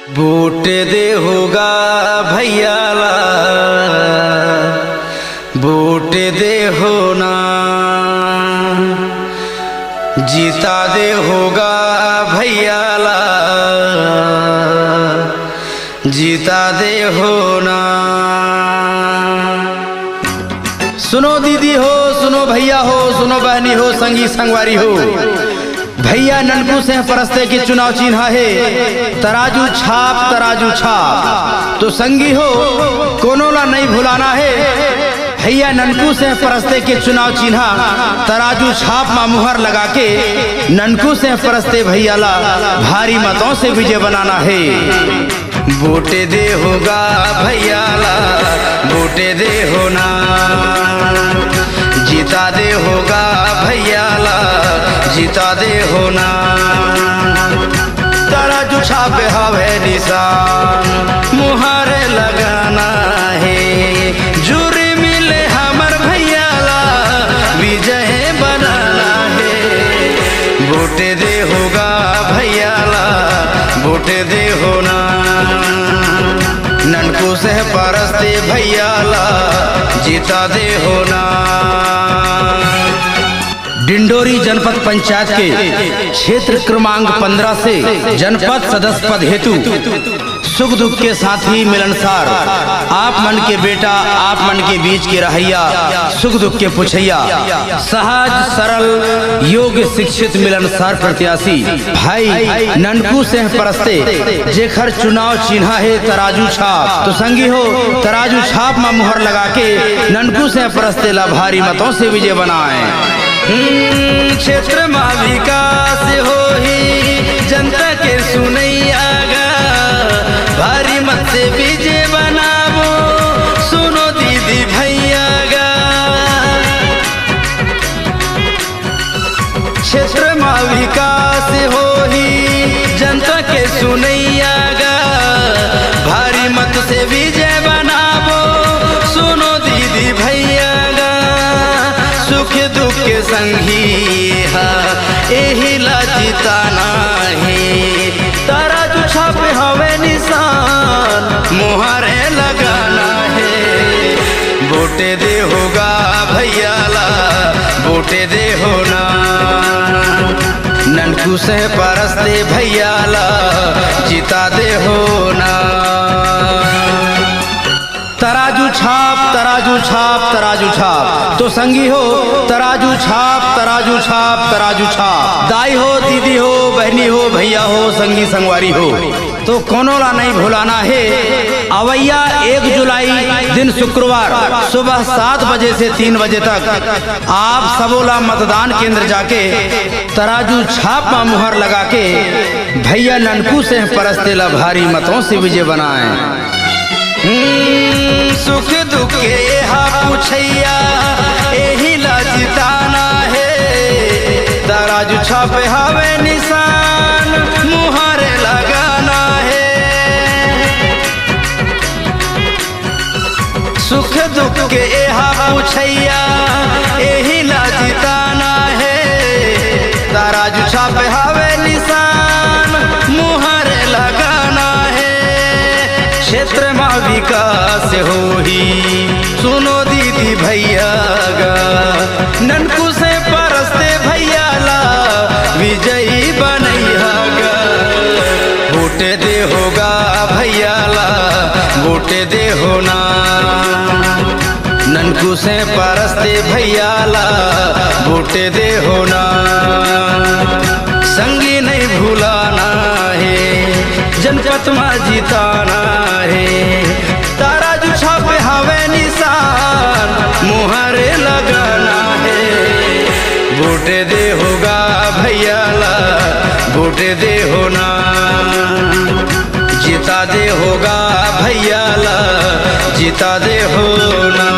Vote दे होगा भैयाला, vote दे होना, जीता दे होगा भैयाला, जीता दे होना। सुनो दीदी हो, सुनो भैया हो, सुनो बहनी हो, संगी संगवारी हो, भैया ननकू से परस्ते के चुनाव चिन्ह है तराजू छाप, तराजू छाप। तो संगी हो कोनो ला नहीं भुलाना है, भैया ननकू से परस्ते के चुनाव चिन्ह तराजू छाप मा मुहर लगा के ननकू से परस्ते भैया ला भारी मतों से विजय बनाना है। वोट दे होगा भैया ला, वोट दे होना, जीता दे होगा भैया ला, जीता दे होना। तराजू छापे हवे निशान, मुहर लगाना है, जुरी मिले हमर भैया ला, विजय बनाना है। वोट दे होगा भैया ला, वोट दे होना, ननकू से परस्ते भैया ला, जीता दे होना। डिंडोरी जनपद पंचायत के क्षेत्र क्रमांक 15 से जनपद सदस्य पद हेतु सुख दुख के साथी मिलनसार आप मन के बेटा, आप मन के बीच के रहैया, सुख दुख के पुछैया, सहज सरल योग्य शिक्षित मिलनसार प्रत्याशी भाई ननकू से परस्ते जेखर चुनाव चिन्ह है तराजू छाप। तो संगी हो तराजू छाप में मुहर लगा के ननकू से परस्ते ला भारी मतों से विजय बनाए। क्षेत्र में विकास हो ही जनता के सुनैया गा, भारी मत से विजय बनावो, सुनो दीदी भैया गा। क्षेत्र में विकास हो ही जनता के सुनैया गा, भारी मत से विजय बनावो, सुनो दीदी भैया गा। सुख दुख के संगी एही ला जिताना है, तराजू छापे हवे निशान, मुहरे लगाना है। वोट दे होगा भैया ला, वोट दे होना, ननकू से परस्ते भैया ला, जीता दे होना। तराजू छाप, तराजू छाप, तराजू छाप। तो संगी हो तराजू छाप, तराजू छाप, तराजू छाप। दाई हो, दीदी हो, बहनी हो, भैया हो, संगी संगवारी हो, तो कोनो ला नहीं भुलाना है। अवैया 1 जुलाई दिन शुक्रवार सुबह 7 बजे से 3 बजे तक आप सबोला मतदान केंद्र जाके तराजू छाप में मुहर लगा के भैया ननकू से परस्ते ला भारी मतों से विजय बनाए। सुख दुख के पुछैया एही ला जिताना है, तराजू छापे हवे निशान, मुहरे लगाना है। सुख दुख के पुछैया एही ला जिताना है, तराजू छापे हवे निशान, मुहरे लगाना है। क्षेत्र में विकास हो ही सुनो दीदी भैया गा, ननकू से परस्ते भैया ला, विजयी बनैया गा। वोट दे होगा भैया ला, वोट दे होना, ननकू से परस्ते भैया ला, वोट दे होना। संगी नहीं भूलाना है, जनपद में जिताना है, तराजू छापे हवे निशान, मुहरे लगाना है। वोट दे होगा भैया ला, वोट दे होना, जीता दे होगा भैया ला, जीता दे होना।